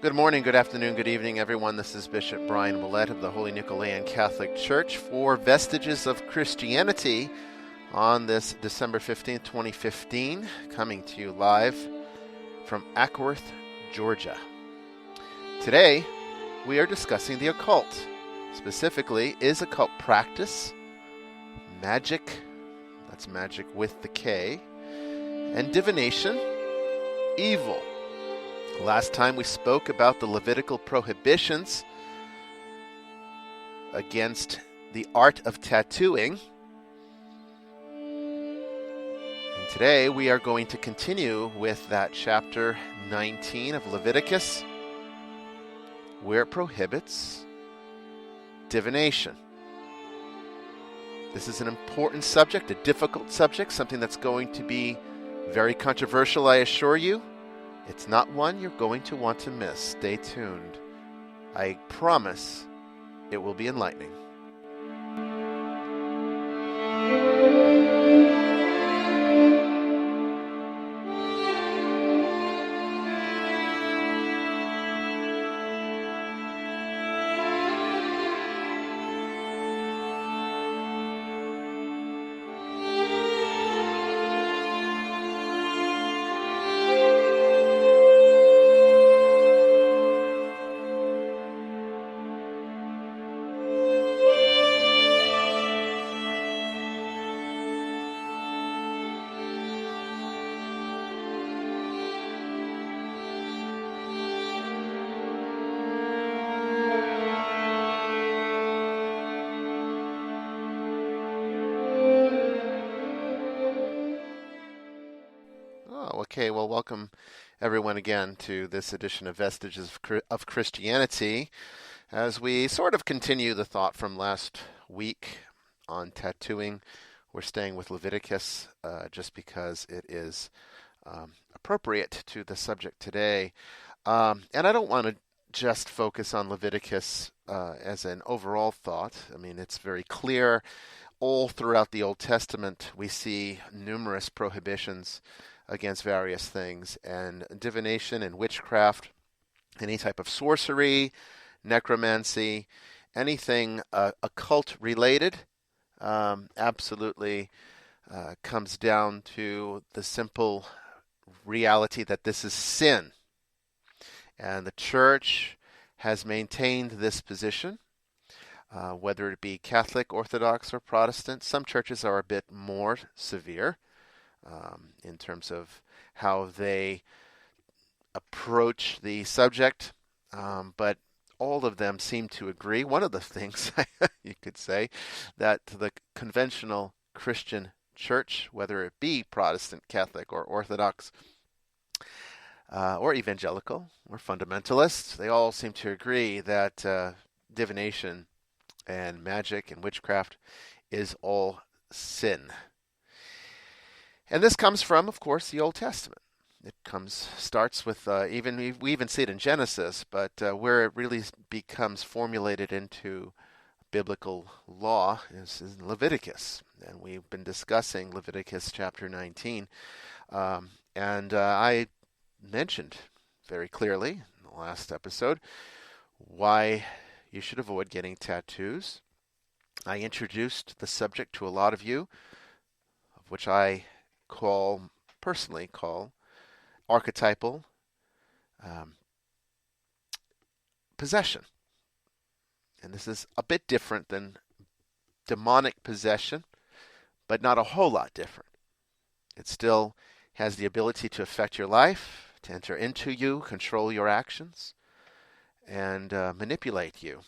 Good morning, good afternoon, good evening, everyone. This is Bishop Bryan of the Holy Nicolean Catholic Church for Vestiges of Christianity on this December 15th, 2015, coming to you live from Acworth, Georgia. Today, we are discussing the occult. Specifically, is occult practice, magic, that's magic with the K, and divination, evil. Last time we spoke about the Levitical prohibitions against the art of tattooing. And today we are going to continue with that chapter 19 of Leviticus, where it prohibits divination. This is an important subject, a difficult subject, something that's going to be very controversial, I assure you. It's not one you're going to want to miss. Stay tuned. I promise it will be enlightening. Okay, well, welcome everyone again to this edition of Vestiges of Christianity as we sort of continue the thought from last week on tattooing. We're staying with Leviticus just because it is appropriate to the subject today. And I don't want to just focus on Leviticus as an overall thought. I mean, it's very clear all throughout the Old Testament we see numerous prohibitions against various things, and divination and witchcraft, any type of sorcery, necromancy, anything occult related, absolutely comes down to the simple reality that this is sin. And the church has maintained this position, whether it be Catholic, Orthodox, or Protestant. Some churches are a bit more severe in terms of how they approach the subject, but all of them seem to agree. One of the things you could say that the conventional Christian church, whether it be Protestant, Catholic, or Orthodox, or evangelical, or fundamentalists, they all seem to agree that divination and magic and witchcraft is all sin. And this comes from, of course, the Old Testament. It starts with, we even see it in Genesis, but where it really becomes formulated into biblical law is in Leviticus. And we've been discussing Leviticus chapter 19. And I mentioned very clearly in the last episode why you should avoid getting tattoos. I introduced the subject to a lot of you, of which I personally call archetypal possession. And this is a bit different than demonic possession, but not a whole lot different. It still has the ability to affect your life, to enter into you, control your actions, and manipulate you,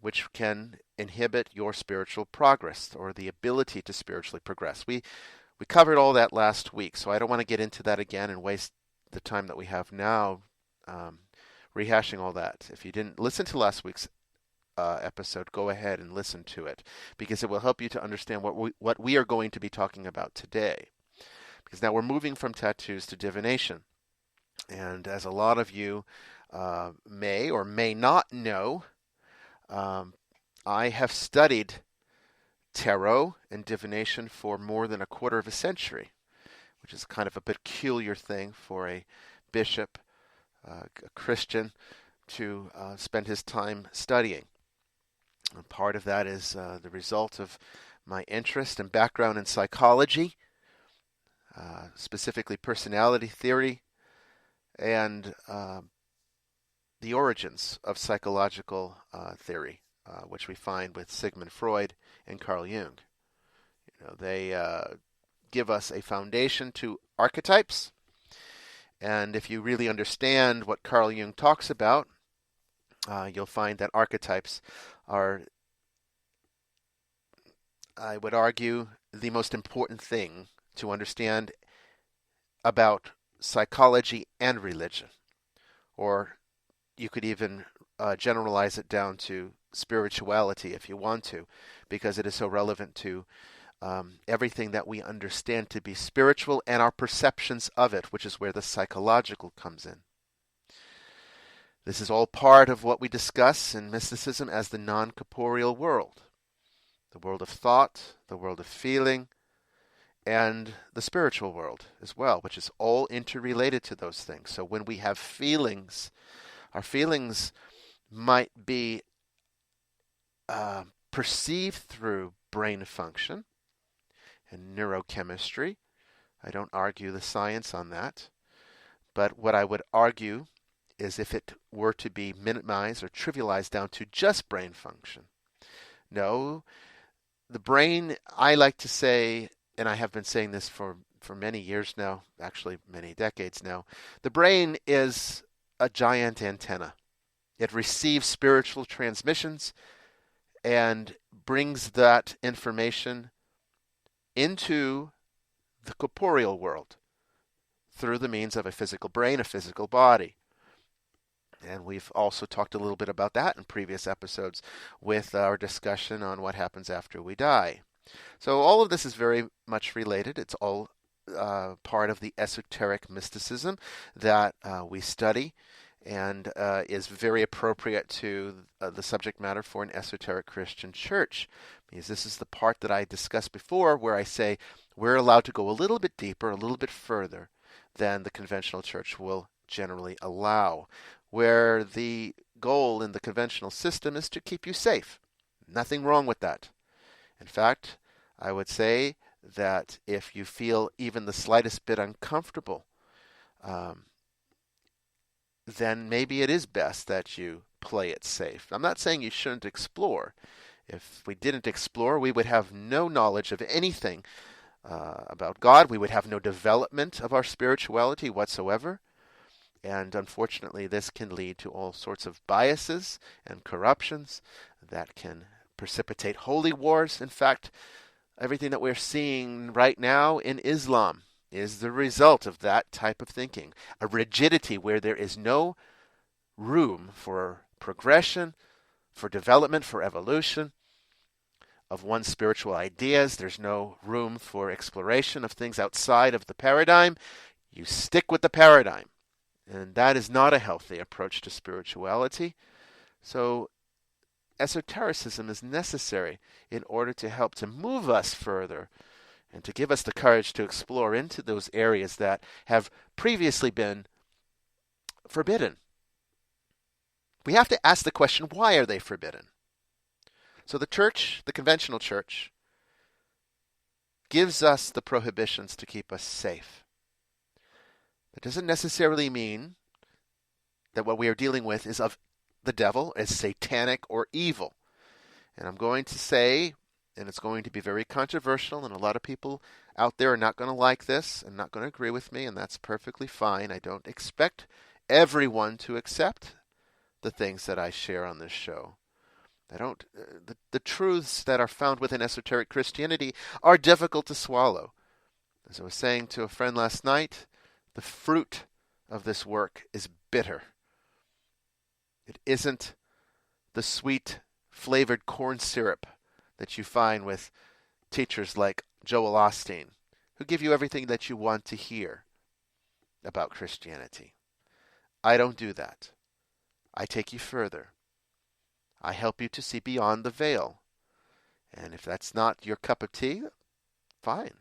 which can inhibit your spiritual progress or the ability to spiritually progress. We covered all that last week, so I don't want to get into that again and waste the time that we have now rehashing all that. If you didn't listen to last week's episode, go ahead and listen to it, because it will help you to understand what we are going to be talking about today. Because now we're moving from tattoos to divination. And as a lot of you may or may not know, I have studied tarot and divination for more than a quarter of a century, which is kind of a peculiar thing for a bishop a Christian to spend his time studying. And part of that is the result of my interest and background in psychology, specifically personality theory, and the origins of psychological theory, which we find with Sigmund Freud and Carl Jung. They give us a foundation to archetypes, and if you really understand what Carl Jung talks about, you'll find that archetypes are, I would argue, the most important thing to understand about psychology and religion. Or you could even generalize it down to spirituality if you want to, because it is so relevant to everything that we understand to be spiritual and our perceptions of it, which is where the psychological comes in. This is all part of what we discuss in mysticism as the non-corporeal world. The world of thought, the world of feeling, and the spiritual world as well, which is all interrelated to those things. So when we have feelings, our feelings might be perceived through brain function and neurochemistry. I don't argue the science on that. But what I would argue is if it were to be minimized or trivialized down to just brain function. No, the brain, I like to say, and I have been saying this for many years now, actually many decades now, the brain is a giant antenna. It receives spiritual transmissions and brings that information into the corporeal world through the means of a physical brain, a physical body. And we've also talked a little bit about that in previous episodes with our discussion on what happens after we die. So all of this is very much related. It's all part of the esoteric mysticism that we study and is very appropriate to the subject matter for an esoteric Christian church. Because this is the part that I discussed before where I say we're allowed to go a little bit deeper, a little bit further than the conventional church will generally allow, where the goal in the conventional system is to keep you safe. Nothing wrong with that. In fact, I would say that if you feel even the slightest bit uncomfortable, then maybe it is best that you play it safe. I'm not saying you shouldn't explore. If we didn't explore, we would have no knowledge of anything about God. We would have no development of our spirituality whatsoever. And unfortunately, this can lead to all sorts of biases and corruptions that can precipitate holy wars. In fact, everything that we're seeing right now in Islam is the result of that type of thinking. A rigidity where there is no room for progression, for development, for evolution of one's spiritual ideas. There's no room for exploration of things outside of the paradigm. You stick with the paradigm. And that is not a healthy approach to spirituality. So esotericism is necessary in order to help to move us further and to give us the courage to explore into those areas that have previously been forbidden. We have to ask the question, why are they forbidden? So the church, the conventional church, gives us the prohibitions to keep us safe. That doesn't necessarily mean that what we are dealing with is of the devil, is satanic or evil. And I'm going to say, and it's going to be very controversial, and a lot of people out there are not going to like this and not going to agree with me, and that's perfectly fine. I don't expect everyone to accept the things that I share on this show. The truths that are found within esoteric Christianity are difficult to swallow. As I was saying to a friend last night, the fruit of this work is bitter. It isn't the sweet flavored corn syrup that you find with teachers like Joel Osteen, who give you everything that you want to hear about Christianity. I don't do that. I take you further. I help you to see beyond the veil. And if that's not your cup of tea, fine.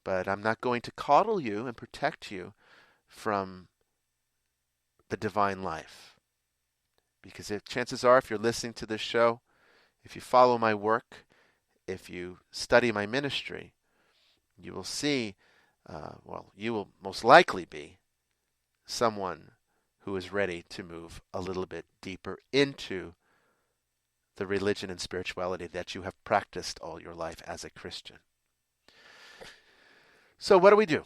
But I'm not going to coddle you and protect you from the divine life. Because chances are, if you're listening to this show, if you follow my work, if you study my ministry, you will see, you will most likely be someone who is ready to move a little bit deeper into the religion and spirituality that you have practiced all your life as a Christian. So what do we do?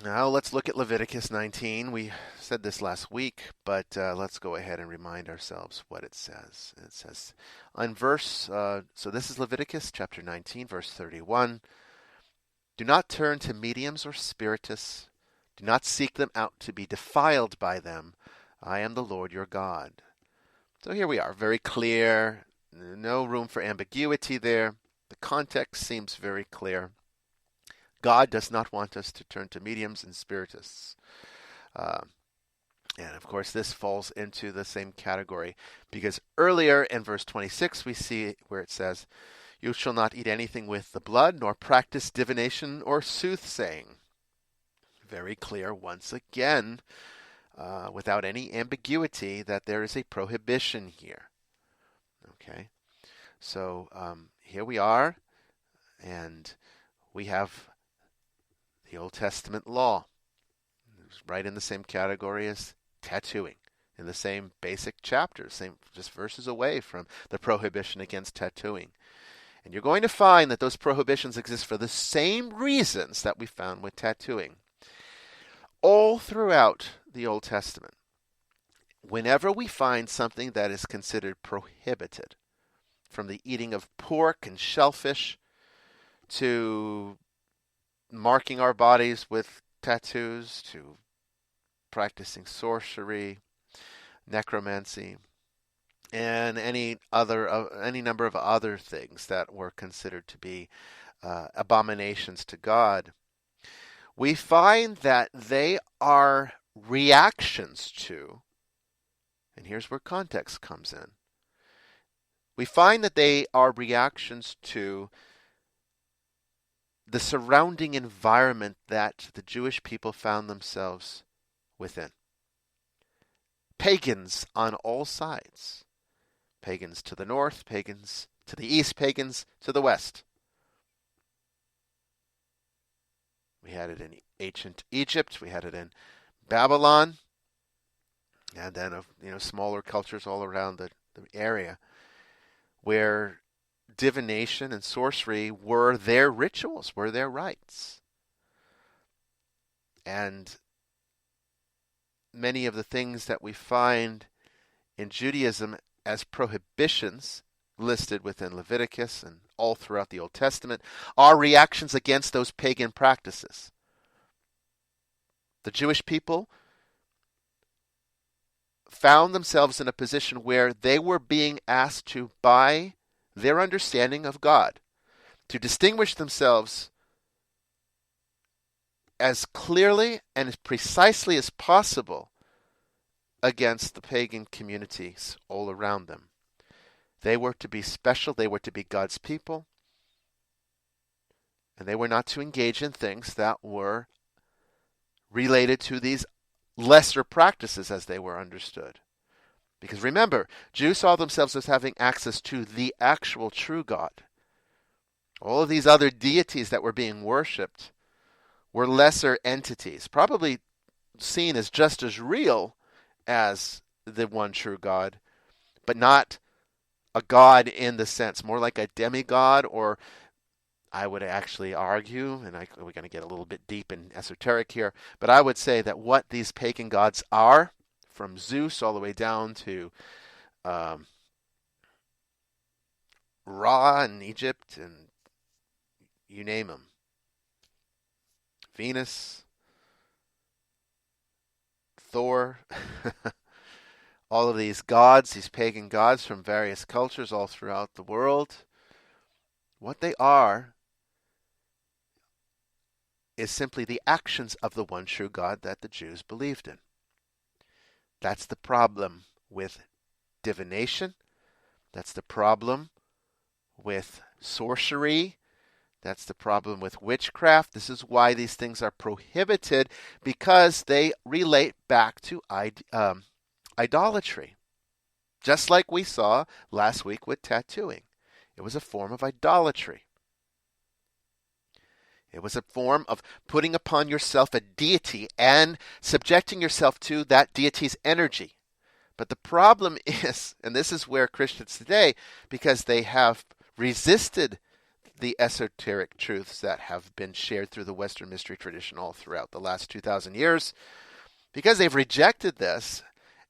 Now let's look at Leviticus 19. We said this last week, but let's go ahead and remind ourselves what it says. It says on so this is Leviticus chapter 19, verse 31. Do not turn to mediums or spiritists. Do not seek them out to be defiled by them. I am the Lord your God. So here we are, very clear. No room for ambiguity there. The context seems very clear. God does not want us to turn to mediums and spiritists. And of course, this falls into the same category because earlier in verse 26, we see where it says, you shall not eat anything with the blood, nor practice divination or soothsaying. Very clear once again, without any ambiguity, that there is a prohibition here. Okay, so here we are, and we have the Old Testament law. It's right in the same category as tattooing, in the same basic chapter, same just verses away from the prohibition against tattooing. And you're going to find that those prohibitions exist for the same reasons that we found with tattooing. All throughout the Old Testament, whenever we find something that is considered prohibited, from the eating of pork and shellfish to marking our bodies with tattoos to practicing sorcery, necromancy, and any number of other things that were considered to be abominations to God, we find that they are reactions to, and here's where context comes in. We find that they are reactions to the surrounding environment that the Jewish people found themselves within. Pagans on all sides. Pagans to the north, pagans to the east, pagans to the west. We had it in ancient Egypt, we had it in Babylon, and then smaller cultures all around the area where divination and sorcery were their rituals, were their rites. And many of the things that we find in Judaism as prohibitions listed within Leviticus and all throughout the Old Testament are reactions against those pagan practices. The Jewish people found themselves in a position where they were being asked to, by their understanding of God, to distinguish themselves as clearly and as precisely as possible against the pagan communities all around them. They were to be special, they were to be God's people, and they were not to engage in things that were related to these lesser practices as they were understood. Because remember, Jews saw themselves as having access to the actual true God. All of these other deities that were being worshipped were lesser entities, probably seen as just as real as the one true God, but not a god in the sense, more like a demigod, or I would actually argue, and we're going to get a little bit deep and esoteric here, but I would say that what these pagan gods are, from Zeus all the way down to Ra in Egypt, and you name them, Venus, Thor, all of these gods, these pagan gods from various cultures all throughout the world, what they are is simply the actions of the one true God that the Jews believed in. That's the problem with divination. That's the problem with sorcery. That's the problem with witchcraft. This is why these things are prohibited, because they relate back to idolatry. Just like we saw last week with tattooing. It was a form of idolatry. It was a form of putting upon yourself a deity and subjecting yourself to that deity's energy. But the problem is, and this is where Christians today, because they have resisted the esoteric truths that have been shared through the Western mystery tradition all throughout the last 2,000 years, because they've rejected this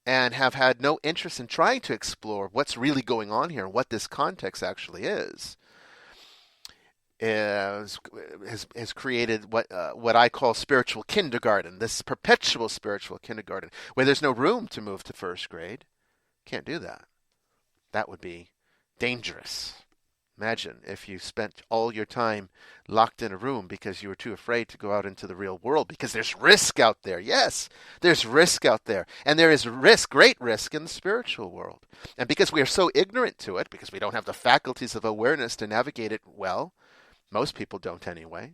and have had no interest in trying to explore what's really going on here and what this context actually is, has created what I call spiritual kindergarten, this perpetual spiritual kindergarten, where there's no room to move to first grade. Can't do that. That would be dangerous. Imagine if you spent all your time locked in a room because you were too afraid to go out into the real world, because there's risk out there. Yes, there's risk out there. And there is risk, great risk, in the spiritual world. And because we are so ignorant to it, because we don't have the faculties of awareness to navigate it well, most people don't anyway,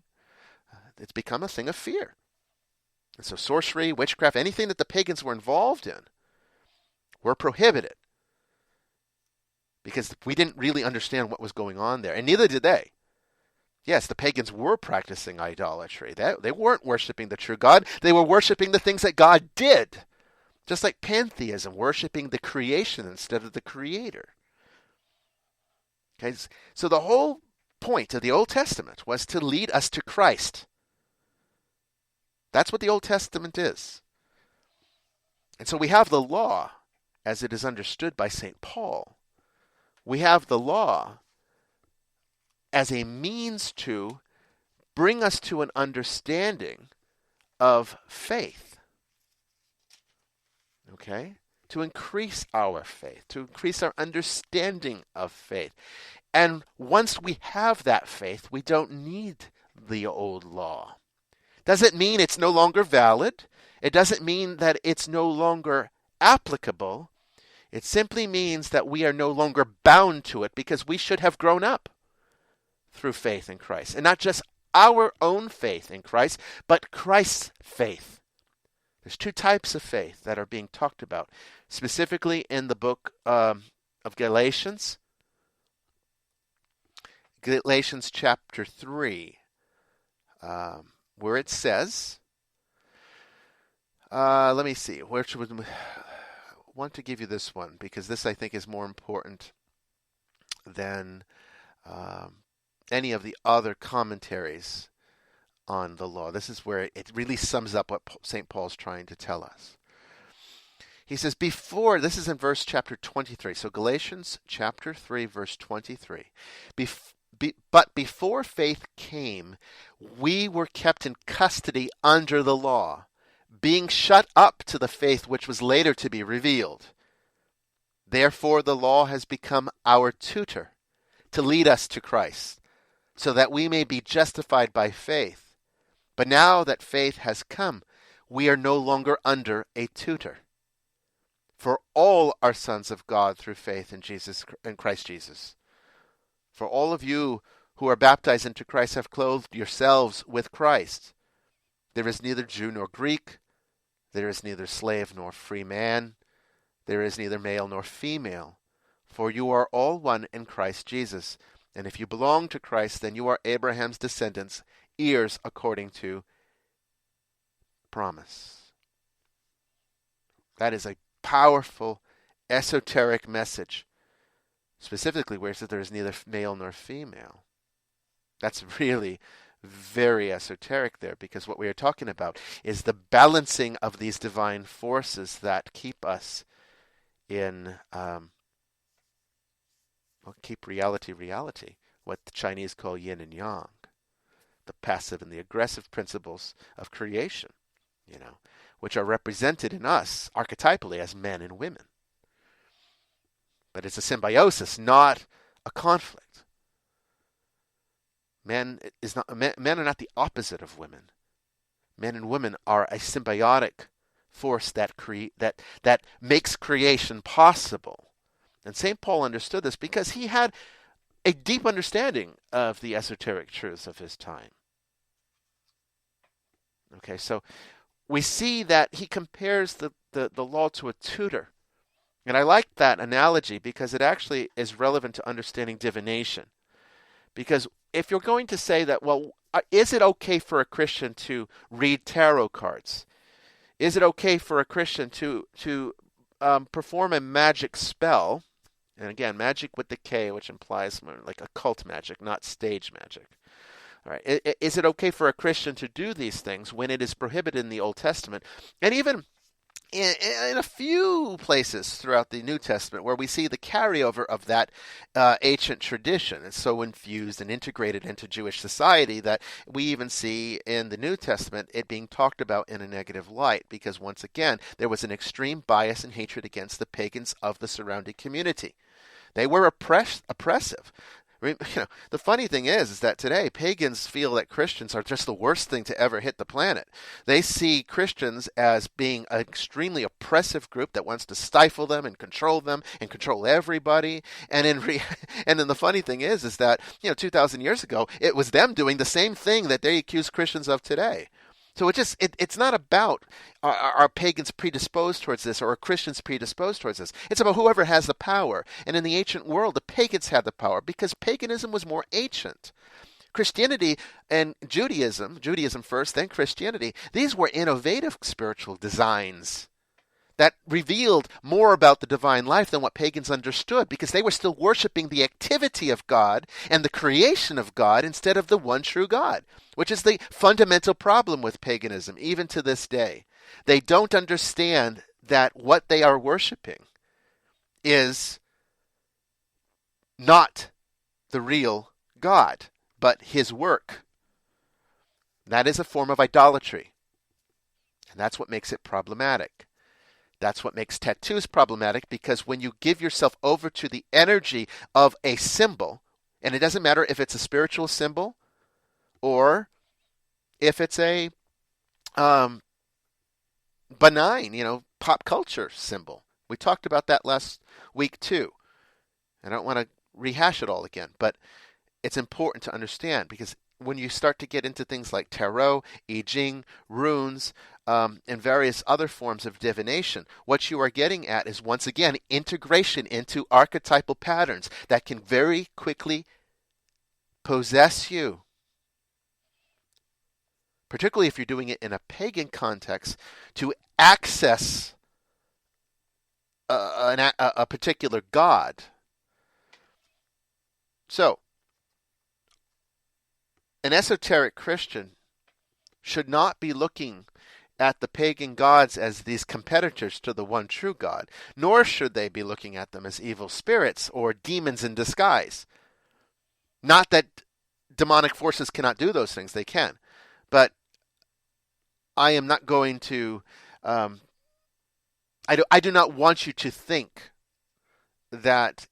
it's become a thing of fear. And so sorcery, witchcraft, anything that the pagans were involved in were prohibited, because we didn't really understand what was going on there, and neither did they. Yes, the pagans were practicing idolatry. They weren't worshiping the true God. They were worshiping the things that God did, just like pantheism, worshiping the creation instead of the creator. Okay, so the whole point of the Old Testament was to lead us to Christ. That's what the Old Testament is. And so we have the law as it is understood by St. Paul. We have the law as a means to bring us to an understanding of faith. Okay? To increase our faith, to increase our understanding of faith. And once we have that faith, we don't need the old law. Doesn't mean it's no longer valid. It doesn't mean that it's no longer applicable. It simply means that we are no longer bound to it, because we should have grown up through faith in Christ. And not just our own faith in Christ, but Christ's faith. There's two types of faith that are being talked about, specifically in the book of Galatians. Galatians chapter 3, where it says, let me see, where should we... I want to give you this one, because this, I think, is more important than any of the other commentaries on the law. This is where it really sums up what St. Paul's trying to tell us. He says, this is in verse chapter 23. So Galatians chapter 3, verse 23. But before faith came, we were kept in custody under the law, being shut up to the faith which was later to be revealed. Therefore the law has become our tutor to lead us to Christ, so that we may be justified by faith. But now that faith has come, we are no longer under a tutor. For all are sons of God through faith in Christ Jesus. For all of you who are baptized into Christ have clothed yourselves with Christ. There is neither Jew nor Greek. There is neither slave nor free man. There is neither male nor female. For you are all one in Christ Jesus. And if you belong to Christ, then you are Abraham's descendants, heirs according to promise. That is a powerful, esoteric message. Specifically where it says there is neither male nor female. That's really very esoteric there, because what we are talking about is the balancing of these divine forces that keep us in, keep reality, what the Chinese call yin and yang, the passive and the aggressive principles of creation, which are represented in us archetypally as men and women. But it's a symbiosis, not a conflict. Men are not the opposite of women. Men and women are a symbiotic force that makes creation possible. And St. Paul understood this because he had a deep understanding of the esoteric truths of his time. Okay, so we see that he compares the law to a tutor. And I like that analogy because it actually is relevant to understanding divination. Because if you're going to say that, well, is it okay for a Christian to read tarot cards? Is it okay for a Christian to perform a magic spell? And again, magic with the K, which implies more like occult magic, not stage magic. All right. Is it okay for a Christian to do these things when it is prohibited in the Old Testament? And even in a few places throughout the New Testament where we see the carryover of that ancient tradition. It's so infused and integrated into Jewish society that we even see in the New Testament it being talked about in a negative light because, once again, there was an extreme bias and hatred against the pagans of the surrounding community. They were oppressive. The funny thing is that today pagans feel that Christians are just the worst thing to ever hit the planet. They see Christians as being an extremely oppressive group that wants to stifle them and control everybody. And then the funny thing is that 2,000 years ago it was them doing the same thing that they accuse Christians of today. So it's not about are pagans predisposed towards this or are Christians predisposed towards this. It's about whoever has the power. And in the ancient world, the pagans had the power because paganism was more ancient. Christianity and Judaism first, then Christianity, these were innovative spiritual designs that revealed more about the divine life than what pagans understood because they were still worshiping the activity of God and the creation of God instead of the one true God, which is the fundamental problem with paganism even to this day. They don't understand that what they are worshiping is not the real God, but his work. That is a form of idolatry, and that's what makes it problematic. That's what makes tattoos problematic because when you give yourself over to the energy of a symbol, and it doesn't matter if it's a spiritual symbol or if it's a benign, pop culture symbol. We talked about that last week too. I don't want to rehash it all again, but it's important to understand because when you start to get into things like tarot, I Ching, runes, and various other forms of divination, what you are getting at is, once again, integration into archetypal patterns that can very quickly possess you. Particularly if you're doing it in a pagan context, to access a particular god. So, an esoteric Christian should not be looking at the pagan gods as these competitors to the one true God, nor should they be looking at them as evil spirits or demons in disguise. Not that demonic forces cannot do those things, they can. But I am not going to, I do not want you to think that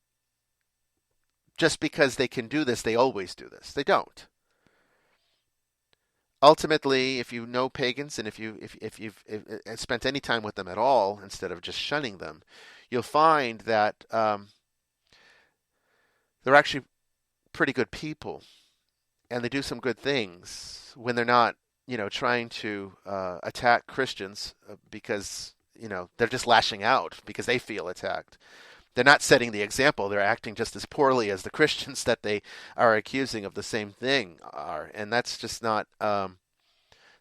just because they can do this, they always do this. They don't. Ultimately, if you know pagans and if you've spent any time with them at all, instead of just shunning them, you'll find that they're actually pretty good people, and they do some good things when they're not, trying to attack Christians because they're just lashing out because they feel attacked. They're not setting the example. They're acting just as poorly as the Christians that they are accusing of the same thing are, and that's just not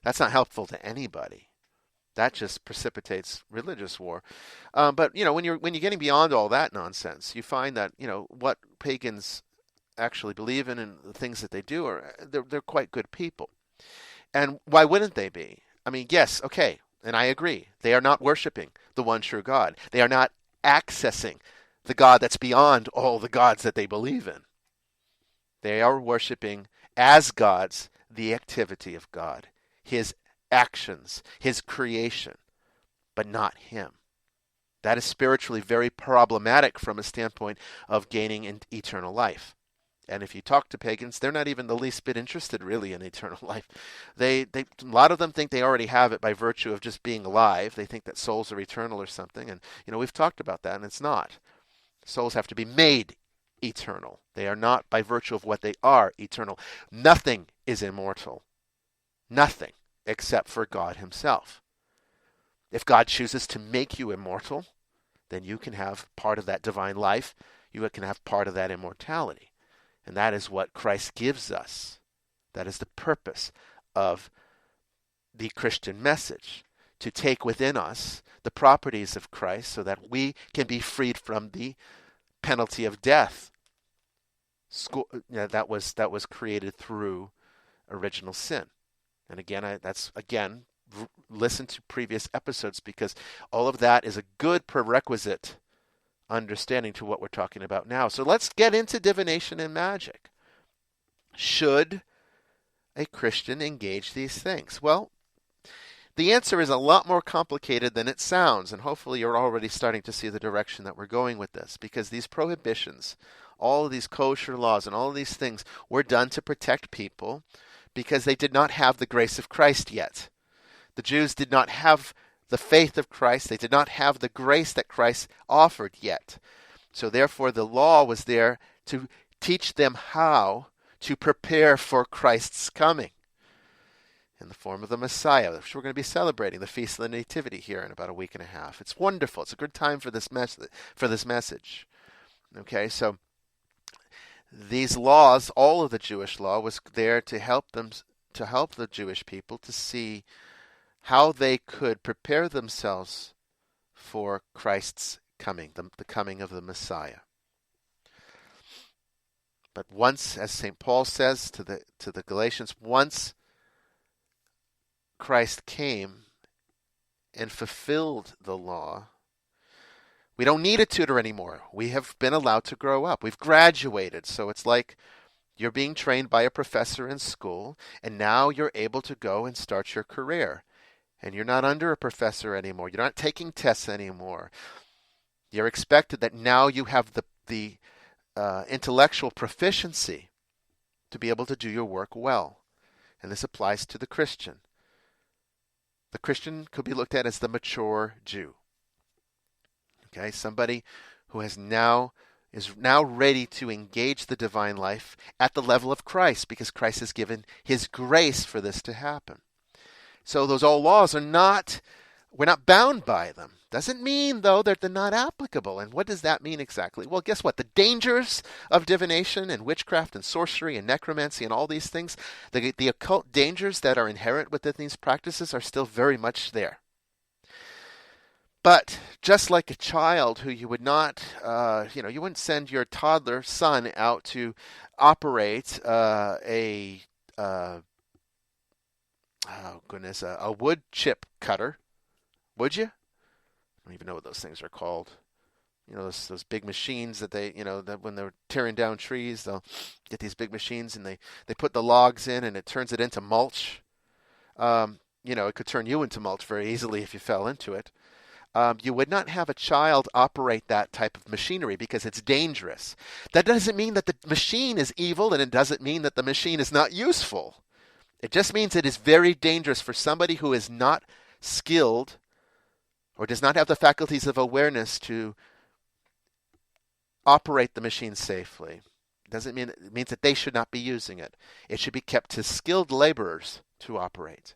helpful to anybody. That just precipitates religious war. But when you're getting beyond all that nonsense, you find that what pagans actually believe in and the things that they do they're quite good people. And why wouldn't they be? I mean, yes, okay, and I agree. They are not worshiping the one true God. They are not accessing the God that's beyond all the gods that they believe in. They are worshiping as gods the activity of God, his actions, his creation, but not him. That is spiritually very problematic from a standpoint of gaining an eternal life. And if you talk to pagans, they're not even the least bit interested really in eternal life. A lot of them think they already have it by virtue of just being alive. They think that souls are eternal or something. And we've talked about that, and it's not. Souls have to be made eternal. They are not, by virtue of what they are, eternal. Nothing is immortal. Nothing, except for God himself. If God chooses to make you immortal, then you can have part of that divine life. You can have part of that immortality. And that is what Christ gives us. That is the purpose of the Christian message, to take within us the properties of Christ so that we can be freed from the penalty of death that was created through original sin. And again, listen to previous episodes, because all of that is a good prerequisite understanding to what we're talking about now. So let's get into divination and magic. Should a Christian engage these things? Well, the answer is a lot more complicated than it sounds, and hopefully you're already starting to see the direction that we're going with this, because these prohibitions, all of these kosher laws and all of these things were done to protect people because they did not have the grace of Christ yet. The Jews did not have the faith of Christ. They did not have the grace that Christ offered yet. So therefore the law was there to teach them how to prepare for Christ's coming in the form of the Messiah, which we're going to be celebrating the Feast of the Nativity here in about a week and a half. It's wonderful. It's a good time for this message. Okay, so these laws, all of the Jewish law, was there to help the Jewish people to see how they could prepare themselves for Christ's coming, the coming of the Messiah. But once, as St. Paul says to the Galatians, once Christ came and fulfilled the law, we don't need a tutor anymore. We have been allowed to grow up. We've graduated. So it's like you're being trained by a professor in school, and now you're able to go and start your career. And you're not under a professor anymore. You're not taking tests anymore. You're expected that now you have the intellectual proficiency to be able to do your work well. And this applies to the Christian. The Christian could be looked at as the mature Jew. Okay, somebody who is now ready to engage the divine life at the level of Christ, because Christ has given his grace for this to happen. So those old laws we're not bound by them. Doesn't mean, though, that they're not applicable. And what does that mean exactly? Well, guess what? The dangers of divination and witchcraft and sorcery and necromancy and all these things, the occult dangers that are inherent within these practices are still very much there. But just like a child who you would not, you wouldn't send your toddler son out to operate a wood chip cutter, would you? I don't even know what those things are called. You know, those big machines that that when they're tearing down trees, they'll get these big machines and they put the logs in and it turns it into mulch. It could turn you into mulch very easily if you fell into it. You would not have a child operate that type of machinery because it's dangerous. That doesn't mean that the machine is evil, and it doesn't mean that the machine is not useful. It just means it is very dangerous for somebody who is not skilled or does not have the faculties of awareness to operate the machine safely. It means that they should not be using it. It should be kept to skilled laborers to operate.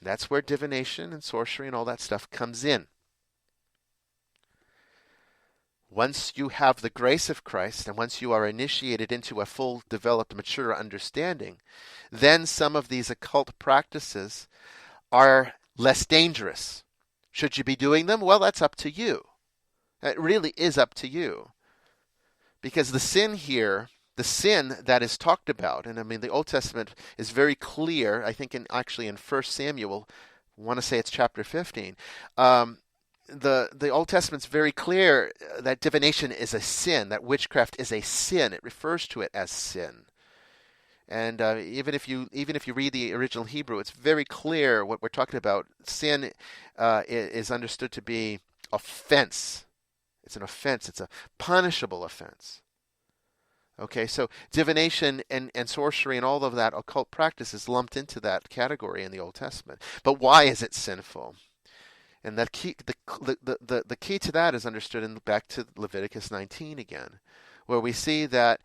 That's where divination and sorcery and all that stuff comes in. Once you have the grace of Christ and once you are initiated into a full, developed, mature understanding, then some of these occult practices are less dangerous. Should you be doing them? Well, that's up to you. It really is up to you. Because the sin here, the sin that is talked about, and the Old Testament is very clear, I think in 1 Samuel, I want to say it's chapter 15, the Old Testament's very clear that divination is a sin, that witchcraft is a sin. It refers to it as sin. And even if you read the original Hebrew, it's very clear what we're talking about. Sin is understood to be offense. It's an offense. It's a punishable offense. Okay, so divination and sorcery and all of that occult practice is lumped into that category in the Old Testament. But why is it sinful? And the key to that is understood back to Leviticus 19 again, where we see that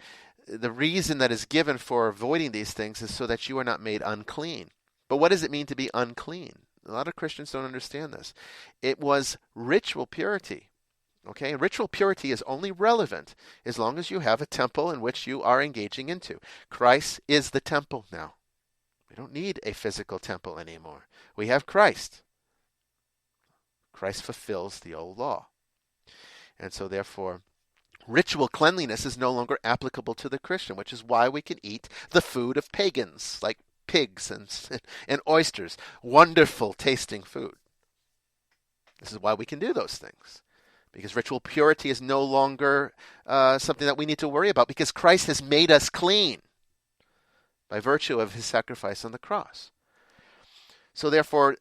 the reason that is given for avoiding these things is so that you are not made unclean. But what does it mean to be unclean? A lot of Christians don't understand this. It was ritual purity. Okay, ritual purity is only relevant as long as you have a temple in which you are engaging into. Christ is the temple now. We don't need a physical temple anymore. We have Christ. Christ fulfills the old law. And so therefore, ritual cleanliness is no longer applicable to the Christian, which is why we can eat the food of pagans, like pigs and oysters. Wonderful tasting food. This is why we can do those things. Because ritual purity is no longer something that we need to worry about, because Christ has made us clean by virtue of his sacrifice on the cross. So therefore,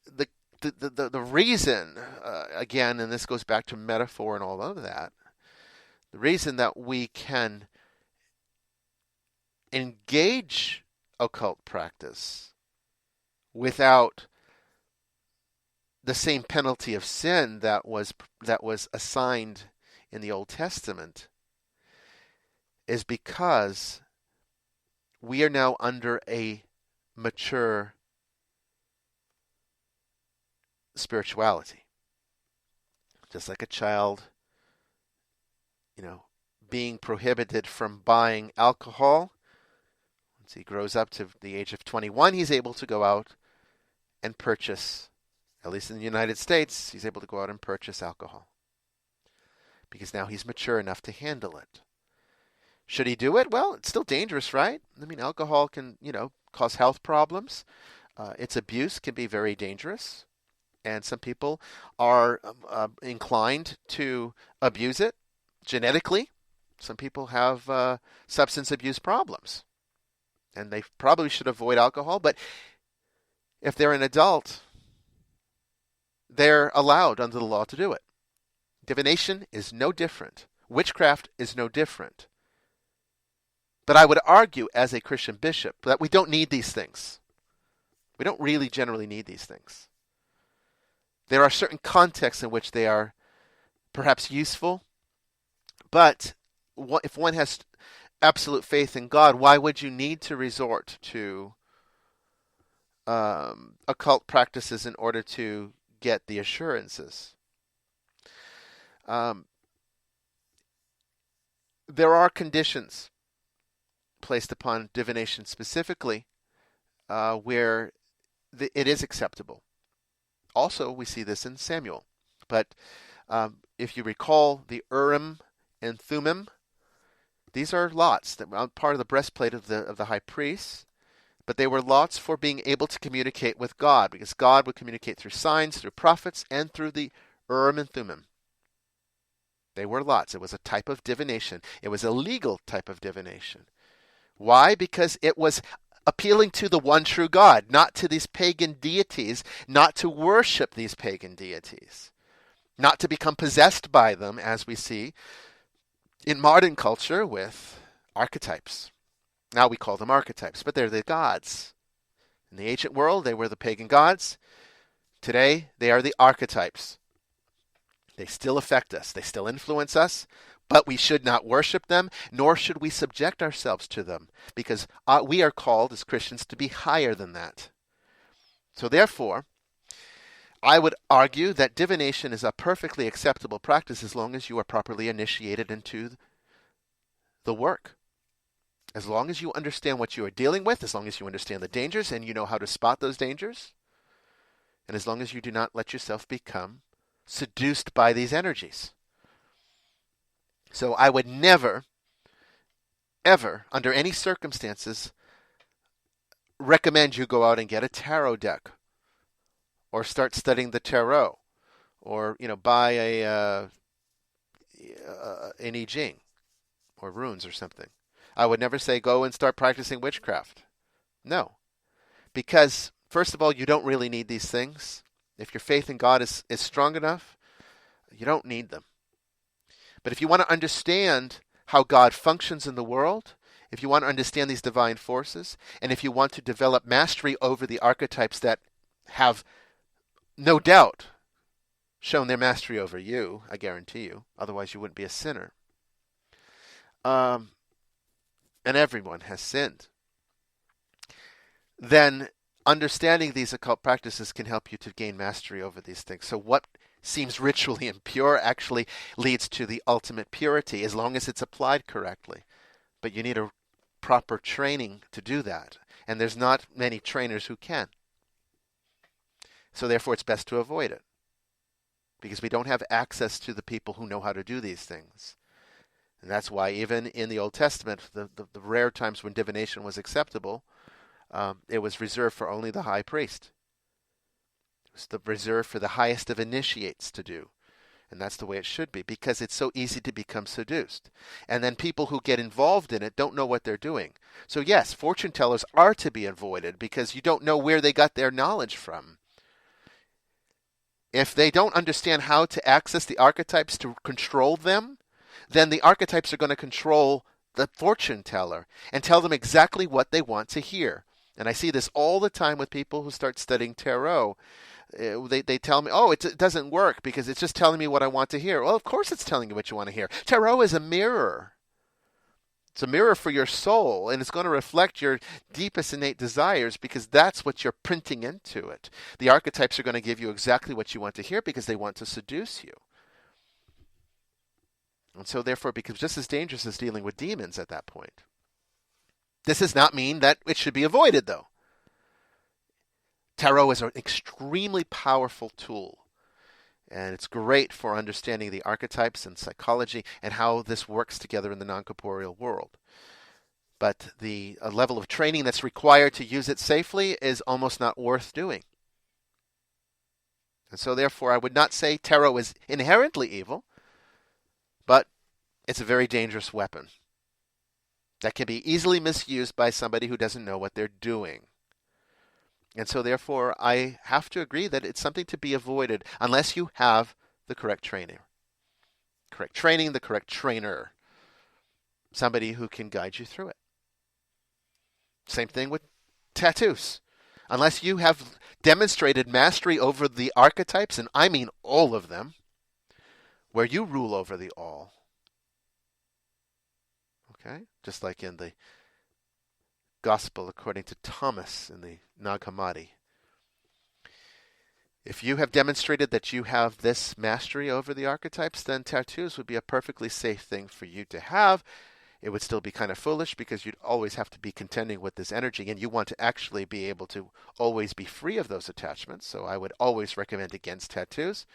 the reason, again, and this goes back to metaphor and all of that, the reason that we can engage occult practice without the same penalty of sin that was assigned in the Old Testament is because we are now under a mature spirituality. Just like a child, being prohibited from buying alcohol. Once he grows up to the age of 21, he's able to go out and purchase, at least in the United States, he's able to go out and purchase alcohol. Because now he's mature enough to handle it. Should he do it? Well, it's still dangerous, right? I mean, alcohol can, cause health problems. Its abuse can be very dangerous. And some people are inclined to abuse it genetically. Some people have substance abuse problems. And they probably should avoid alcohol. But if they're an adult, they're allowed under the law to do it. Divination is no different. Witchcraft is no different. But I would argue as a Christian bishop that we don't need these things. We don't really generally need these things. There are certain contexts in which they are perhaps useful, but if one has absolute faith in God, why would you need to resort to occult practices in order to get the assurances? There are conditions placed upon divination specifically where it is acceptable. Also, we see this in Samuel. But if you recall the Urim and Thummim, these are lots that were part of the breastplate of the high priest. But they were lots for being able to communicate with God, because God would communicate through signs, through prophets, and through the Urim and Thummim. They were lots. It was a type of divination. It was a legal type of divination. Why? Because it was appealing to the one true God, not to these pagan deities, not to worship these pagan deities, not to become possessed by them, as we see in modern culture with archetypes. Now we call them archetypes, but they're the gods. In the ancient world, they were the pagan gods. Today, they are the archetypes. They still affect us. They still influence us. But we should not worship them, nor should we subject ourselves to them, because we are called as Christians to be higher than that. So therefore, I would argue that divination is a perfectly acceptable practice as long as you are properly initiated into the work. As long as you understand what you are dealing with, as long as you understand the dangers and you know how to spot those dangers, and as long as you do not let yourself become seduced by these energies. So I would never, ever, under any circumstances, recommend you go out and get a tarot deck, or start studying the tarot, or buy an I Ching, or runes or something. I would never say go and start practicing witchcraft. No, because first of all, you don't really need these things. If your faith in God is strong enough, you don't need them. But if you want to understand how God functions in the world, if you want to understand these divine forces, and if you want to develop mastery over the archetypes that have no doubt shown their mastery over you, I guarantee you, otherwise you wouldn't be a sinner, and everyone has sinned, then understanding these occult practices can help you to gain mastery over these things. So what seems ritually impure actually leads to the ultimate purity as long as it's applied correctly. But you need a proper training to do that. And there's not many trainers who can. So therefore it's best to avoid it, because we don't have access to the people who know how to do these things. And that's why even in the Old Testament, the rare times when divination was acceptable, it was reserved for only the high priest. It was reserved for the highest of initiates to do. And that's the way it should be, because it's so easy to become seduced. And then people who get involved in it don't know what they're doing. So yes, fortune tellers are to be avoided because you don't know where they got their knowledge from. If they don't understand how to access the archetypes to control them, then the archetypes are going to control the fortune teller and tell them exactly what they want to hear. And I see this all the time with people who start studying tarot. They tell me, oh, it doesn't work because it's just telling me what I want to hear. Well, of course it's telling you what you want to hear. Tarot is a mirror. It's a mirror for your soul, and it's going to reflect your deepest innate desires because that's what you're printing into it. The archetypes are going to give you exactly what you want to hear because they want to seduce you. And so therefore it becomes just as dangerous as dealing with demons at that point. This does not mean that it should be avoided, though. Tarot is an extremely powerful tool, and it's great for understanding the archetypes and psychology and how this works together in the non-corporeal world. But the level of training that's required to use it safely is almost not worth doing. And so therefore I would not say tarot is inherently evil, but it's a very dangerous weapon that can be easily misused by somebody who doesn't know what they're doing. And so therefore I have to agree that it's something to be avoided unless you have the correct training. Correct training, the correct trainer. Somebody who can guide you through it. Same thing with tattoos. Unless you have demonstrated mastery over the archetypes, and I mean all of them, where you rule over the all. Okay? Just like in the Gospel according to Thomas in the Nag Hammadi. If you have demonstrated that you have this mastery over the archetypes, then tattoos would be a perfectly safe thing for you to have. It would still be kind of foolish because you'd always have to be contending with this energy, and you want to actually be able to always be free of those attachments. So I would always recommend against tattoos.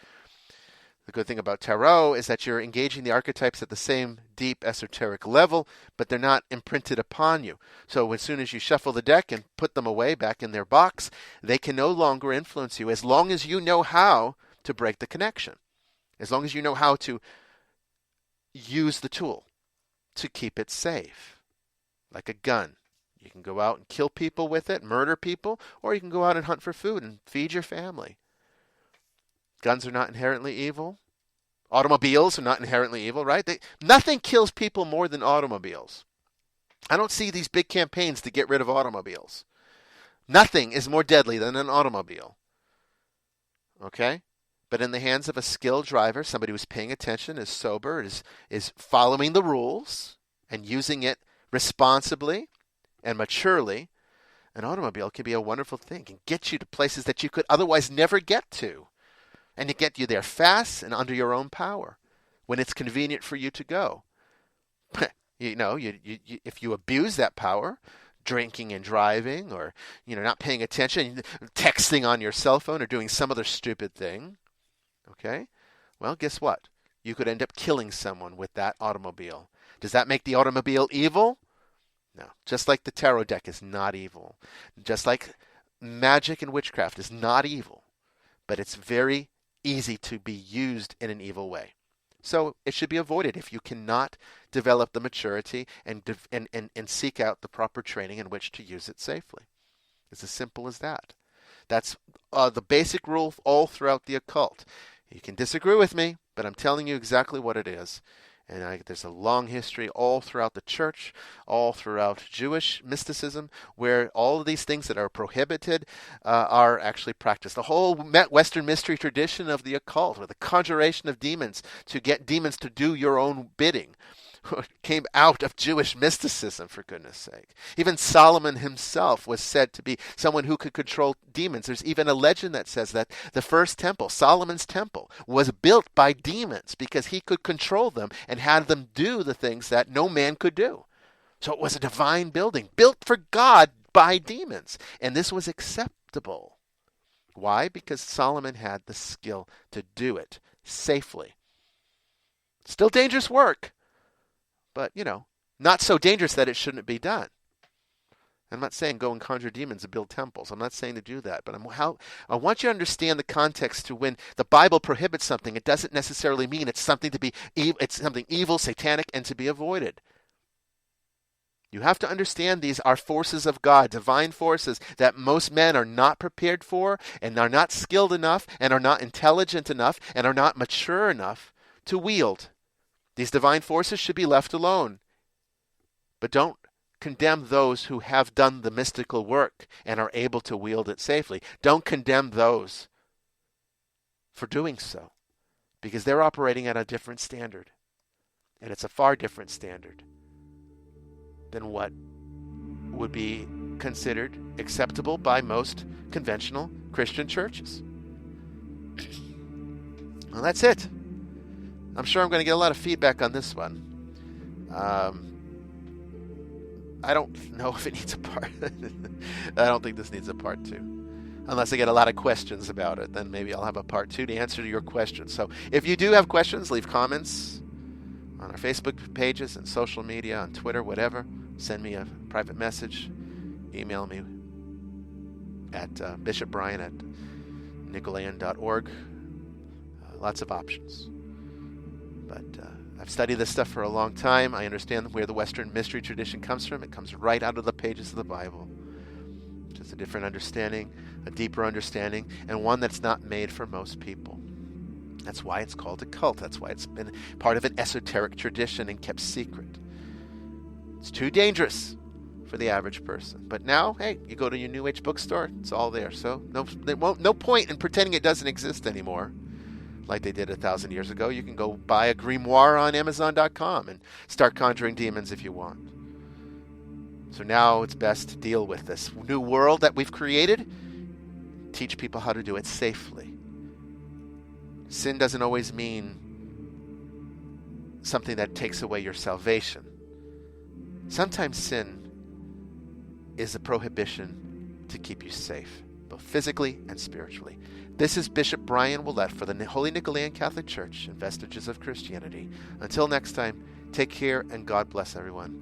The good thing about tarot is that you're engaging the archetypes at the same deep esoteric level, but they're not imprinted upon you. So as soon as you shuffle the deck and put them away back in their box, they can no longer influence you as long as you know how to break the connection. As long as you know how to use the tool to keep it safe. Like a gun. You can go out and kill people with it, murder people, or you can go out and hunt for food and feed your family. Guns are not inherently evil. Automobiles are not inherently evil, right? Nothing kills people more than automobiles. I don't see these big campaigns to get rid of automobiles. Nothing is more deadly than an automobile. Okay? But in the hands of a skilled driver, somebody who's paying attention, is sober, is following the rules, and using it responsibly and maturely, an automobile can be a wonderful thing. It can get you to places that you could otherwise never get to. And to get you there fast and under your own power when it's convenient for you to go. If you abuse that power, drinking and driving, or not paying attention, texting on your cell phone, or doing some other stupid thing, okay? Well, guess what? You could end up killing someone with that automobile. Does that make the automobile evil? No. Just like the tarot deck is not evil. Just like magic and witchcraft is not evil. But it's very easy to be used in an evil way. So it should be avoided if you cannot develop the maturity and seek out the proper training in which to use it safely. It's as simple as that. That's the basic rule all throughout the occult. You can disagree with me, but I'm telling you exactly what it is. And there's a long history all throughout the church, all throughout Jewish mysticism, where all of these things that are prohibited are actually practiced. The whole Western mystery tradition of the occult, with the conjuration of demons to get demons to do your own bidding. came out of Jewish mysticism, for goodness sake. Even Solomon himself was said to be someone who could control demons. There's even a legend that says that the first temple, Solomon's temple, was built by demons because he could control them and had them do the things that no man could do. So it was a divine building built for God by demons. And this was acceptable. Why? Because Solomon had the skill to do it safely. Still dangerous work, but, not so dangerous that it shouldn't be done. I'm not saying go and conjure demons and build temples. I'm not saying to do that. But I want you to understand the context to when the Bible prohibits something. It doesn't necessarily mean it's something it's something evil, satanic, and to be avoided. You have to understand these are forces of God, divine forces that most men are not prepared for and are not skilled enough and are not intelligent enough and are not mature enough to wield. These divine forces should be left alone. But don't condemn those who have done the mystical work and are able to wield it safely. Don't condemn those for doing so, because they're operating at a different standard. And it's a far different standard than what would be considered acceptable by most conventional Christian churches. Well, that's it. I'm sure I'm going to get a lot of feedback on this one. I don't know if it needs a part. I don't think this needs a part 2. Unless I get a lot of questions about it, then maybe I'll have a part 2 to answer your questions. So if you do have questions, leave comments on our Facebook pages and social media, on Twitter, whatever. Send me a private message. Email me at bishopbryan@nicolayan.org. Lots of options. But I've studied this stuff for a long time. I understand where the Western mystery tradition comes from. It comes right out of the pages of the Bible. Just a different understanding, a deeper understanding, and one that's not made for most people. That's why it's called occult. That's why it's been part of an esoteric tradition and kept secret. It's too dangerous for the average person. But now, hey, you go to your New Age bookstore, it's all there. So no point in pretending it doesn't exist anymore, like they did 1,000 years ago. You can go buy a grimoire on Amazon.com and start conjuring demons if you want. So now it's best to deal with this new world that we've created. Teach people how to do it safely. Sin doesn't always mean something that takes away your salvation. Sometimes sin is a prohibition to keep you safe, both physically and spiritually. This is Bishop Bryan Willett for the Holy Nicolean Catholic Church and Vestiges of Christianity. Until next time, take care and God bless everyone.